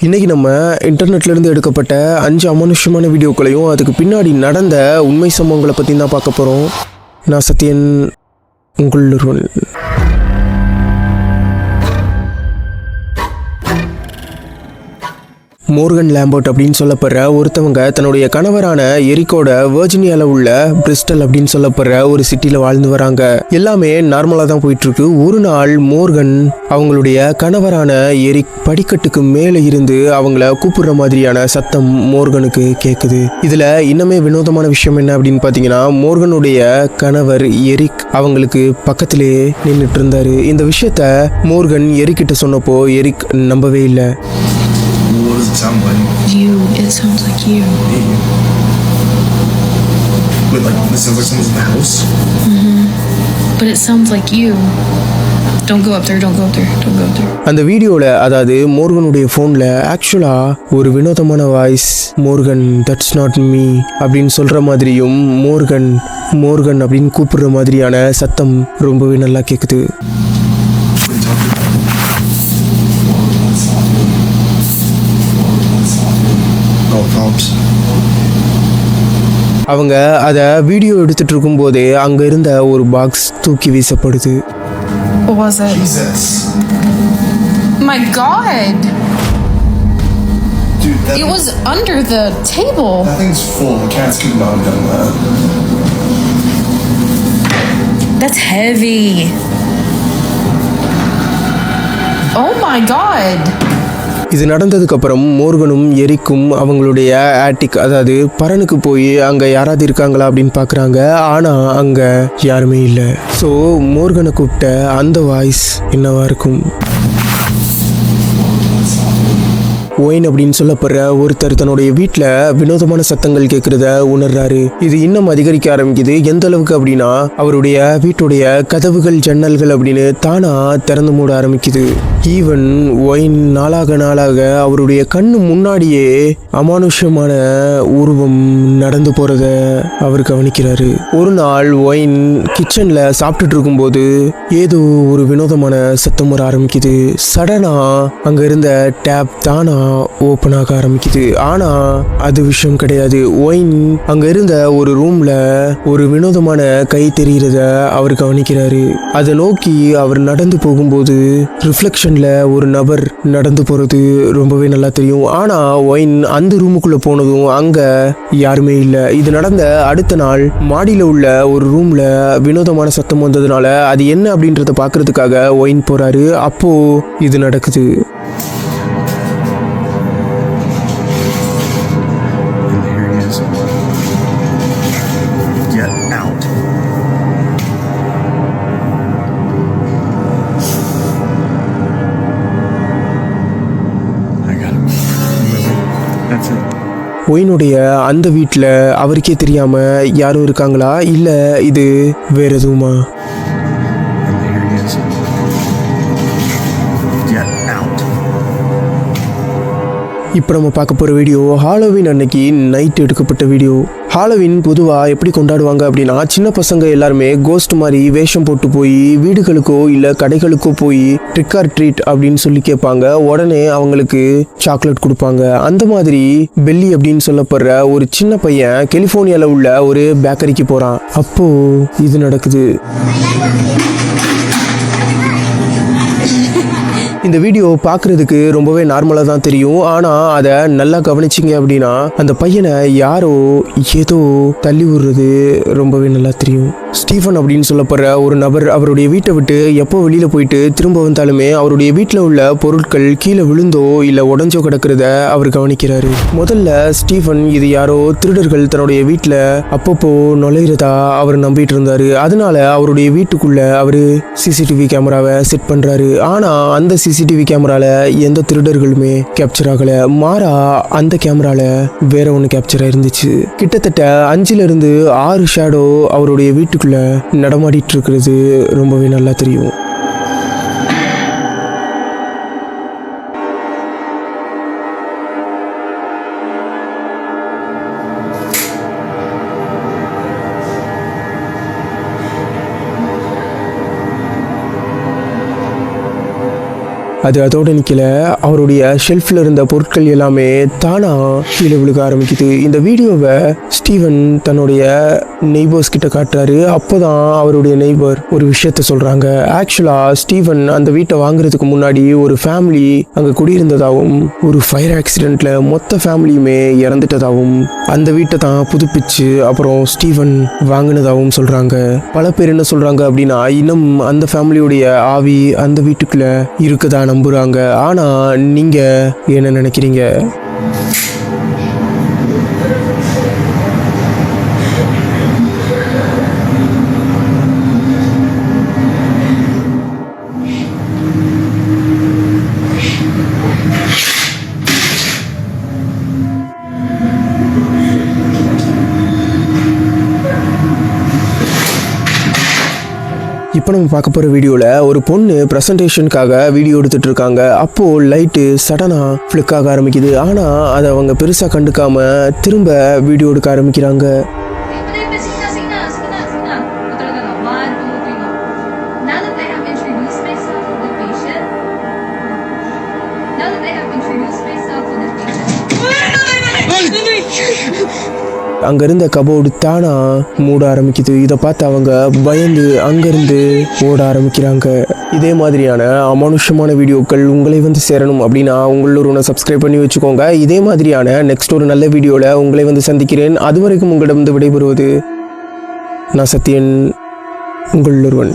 இன்றைக்கி நம்ம இன்டர்நெட்லேருந்து எடுக்கப்பட்ட 5 அமானுஷ்யமான வீடியோக்களையும் அதுக்கு பின்னாடி நடந்த உண்மை சம்பவங்களை பற்றி தான் பார்க்க போகிறோம். நான் சத்யன், உங்கள் ஒருவன். மோர்கன் லேம்பர்ட் அப்படின்னு சொல்லப்படுற ஒருத்தவங்க தன்னுடைய கணவரான எரிக்கோட வெர்ஜினியாவில் உள்ள பிரிஸ்டல் அப்படின்னு சொல்லப்படுற ஒரு சிட்டியில் வாழ்ந்து வராங்க. எல்லாமே நார்மலாக தான் போயிட்டு இருக்கு. ஒரு நாள் மோர்கன் அவங்களுடைய கணவரான எரிக் படிக்கட்டுக்கு மேலே இருந்து அவங்கள கூப்பிடுற மாதிரியான சத்தம் மோர்கனுக்கு கேட்குது. இதில் இன்னுமே வினோதமான விஷயம் என்ன அப்படின்னு பார்த்தீங்கன்னா, மோர்கனுடைய கணவர் எரிக் அவங்களுக்கு பக்கத்திலே நின்றுட்டு இருந்தாரு. இந்த விஷயத்த மோர்கன் எரிக்கிட்ட சொன்னப்போ எரிக் நம்பவே இல்லை. What does it sound like? You. It sounds like you. Wait, like this sounds like someone's in the house? But it sounds like you. Don't go up there, don't go up there, don't go up there. அந்த வீடியோவில், அதாவது மோர்கனுடைய ஃபோனில் ஆக்சுவலாக ஒரு வினோதமான voice Morgan that's not me அப்படின்னு சொல்கிற மாதிரியும் மோர்கன் மோர்கன் அப்படின்னு கூப்பிடுற மாதிரியான சத்தம் ரொம்பவே நல்லா கேட்குது. அவங்க அதை வீடியோ எடுத்துட்டு இருக்கும்போதே அங்கே இருந்த ஒரு பாக்ஸ் தூக்கி வீசப்படுது. What was it? Jesus. My God! Dude, It was under the table. that thing's full. The cats could not have done that. That's heavy. Oh my God! இது நடந்ததுக்கப்புறம் மோர்கனும் எரிக்கும் அவங்களுடைய ஆட்டிக், அதாவது பரனுக்கு போய் அங்கே யாராவது இருக்காங்களா அப்படின்னு பார்க்குறாங்க. ஆனால் அங்கே யாருமே இல்லை. ஸோ மோர்கனை கூப்பிட்ட அந்த வாய்ஸ் என்னவா இருக்கும்? ஒயின் அப்படின்னு சொல்லப்படுற ஒருத்தர் தன்னுடைய வீட்டில் வினோதமான சத்தங்கள் கேட்குறத உணர்றாரு. இது இன்னும் அதிகரிக்க ஆரம்பிக்குது. எந்த அளவுக்கு அப்படின்னா, அவருடைய வீட்டுடைய கதவுகள் ஜன்னல்கள் அப்படின்னு தானா திறந்து மூட ஆரம்பிக்குது. ஈவன் ஒயின் நாளாக நாளாக அவருடைய கண்ணு முன்னாடியே அமானுஷ்யமான உருவம் நடந்து போகிறத அவர் கவனிக்கிறாரு. ஒரு நாள் ஒயின் கிச்சனில் சாப்பிட்டுட்டு இருக்கும்போது ஏதோ ஒரு வினோதமான சத்தம் வர ஆரம்பிக்குது. சடனாக அங்கே இருந்த டேப் தானா ஓப்பன் ஆக ஆரம்பிக்குது. ஆனா அது விஷயம் கிடையாது. ஒயின் அங்க இருந்த ஒரு ரூம்ல ஒரு வினோதமான கை தெரிகிறத அவர் கவனிக்கிறாரு. அதை நோக்கி அவர் நடந்து போகும்போது ரிஃப்ளெக்ஷன்ல ஒரு நபர் நடந்து போறது ரொம்பவே நல்லா தெரியும். ஆனா ஒயின் அந்த ரூமுக்குள்ள போனதும் அங்க யாருமே இல்லை. இது நடந்த அடுத்த நாள் மாடியில உள்ள ஒரு ரூம்ல வினோதமான சத்தம் வந்ததுனால அது என்ன அப்படின்றத பாக்குறதுக்காக ஒயின் போறாரு. அப்போ இது நடக்குது. ஒயினுடைய அந்த வீட்டில் அவருக்கே தெரியாம யாரும் இருக்காங்களா, இல்லை இது வேற எதுவுமா? இப்போ நம்ம பார்க்க போகிற வீடியோ ஹாலோவின் அன்னைக்கு நைட் எடுக்கப்பட்ட வீடியோ. ஹாலோவின் பொதுவாக எப்படி கொண்டாடுவாங்க அப்படின்னா, சின்ன பசங்க எல்லாருமே கோஸ்ட் மாதிரி வேஷம் போட்டு போய் வீடுகளுக்கோ இல்லை கடைகளுக்கோ போய் ட்ரிக் ஆர் ட்ரீட் அப்படின்னு சொல்லி கேட்பாங்க. உடனே அவங்களுக்கு சாக்லேட் கொடுப்பாங்க. அந்த மாதிரி பெல்லி அப்படின்னு சொல்லப்படுற ஒரு சின்ன பையன் கலிஃபோர்னியாவில் உள்ள ஒரு பேக்கரிக்கு போகிறான். அப்போ இது நடக்குது. இந்த வீடியோ பார்க்குறதுக்கு ரொம்பவே நார்மலாக தான் தெரியும். ஆனால் அதை நல்லா கவனிச்சிங்க அப்படின்னா அந்த பையனை யாரோ ஏதோ தள்ளி விடுறது ரொம்பவே நல்லா தெரியும். ஸ்டீஃபன் அப்படின்னு சொல்லப்படுற ஒரு நபர் அவருடைய வீட்டை விட்டு எப்போ வெளியில் போயிட்டு திரும்ப வந்தாலுமே அவருடைய வீட்டில் உள்ள பொருட்கள் கீழே விழுந்தோ இல்லை உடஞ்சோ கிடக்கிறத அவர் கவனிக்கிறாரு. முதல்ல ஸ்டீஃபன் இது யாரோ திருடர்கள் தன்னுடைய வீட்டில் அப்பப்போ நுழையிறதா அவர் நம்பிட்டு இருந்தாரு. அதனால அவருடைய வீட்டுக்குள்ள அவர் சிசிடிவி கேமராவை செட் பண்ணுறாரு. ஆனால் அந்த சிசிடிவி கேமரால எந்த திருடர்களுமே கேப்சர் ஆகலை. மாறா அந்த கேமரால வேற ஒன்று கேப்சர் ஆயிருந்துச்சு. கிட்டத்தட்ட 5 to 6 ஷேடோ அவருடைய வீட்டுக்குள்ள நடமாடிட்டு இருக்கிறது ரொம்பவே நல்லா தெரியும். அது அதோட நிக்கல, அவருடைய ஷெல்ஃப்ல இருந்த பொருட்கள் எல்லாமே தானா கீழே விழுக ஆரம்பிக்குது. இந்த வீடியோவை ஸ்டீவன் தன்னுடைய நெய்பர்ஸ் கிட்ட காட்டுறாரு. அப்போதான் அவருடைய நெய்பர் ஒரு விஷயத்த சொல்றாங்க. ஆக்சுவலா ஸ்டீவன் அந்த வீட்டை வாங்குறதுக்கு முன்னாடி ஒரு ஃபேமிலி அங்க குடியிருந்ததாகவும் ஒரு ஃபயர் ஆக்சிடென்ட்ல மொத்த ஃபேமிலியுமே இறந்துட்டதாகவும் அந்த வீட்டை தான் புதுப்பிச்சு அப்புறம் ஸ்டீவன் வாங்கினதாகவும் சொல்றாங்க. பல பேர் என்ன சொல்றாங்க அப்படின்னா, இன்னும் அந்த ஃபேமிலியுடைய ஆவி அந்த வீட்டுக்குள்ள இருக்குதா நம்புறாங்க. ஆனா நீங்க என்ன நினைக்கிறீங்க? இப்போ நம்ம பார்க்க போகிற வீடியோவில் ஒரு பொண்ணு ப்ரெசன்டேஷனுக்காக வீடியோ எடுத்துட்டு இருக்காங்க. அப்போது லைட்டு சடனாக ஃப்ளிக் ஆக ஆரம்பிக்குது. ஆனால் அதை அவங்க பெருசாக கண்டுக்காம திரும்ப வீடியோ எடுக்க ஆரம்பிக்கிறாங்க. அங்க இருந்த கபோர்டு தானா மூட ஆரம்பிக்குது. இதை பார்த்து அவங்க பயந்து அங்கிருந்து ஓட ஆரம்பிக்கிறாங்க. இதே மாதிரியான அமானுஷமான வீடியோக்கள் உங்களை வந்து சேரணும் அப்படின்னா உங்களோட சப்ஸ்கிரைப் பண்ணி வச்சுக்கோங்க. இதே மாதிரியான நெக்ஸ்ட் ஒரு நல்ல வீடியோவில் உங்களை வந்து சந்திக்கிறேன். அதுவரைக்கும் உங்களிடம் விடைபெறுவது நான் சத்யன், உங்கள் ஒருவன்.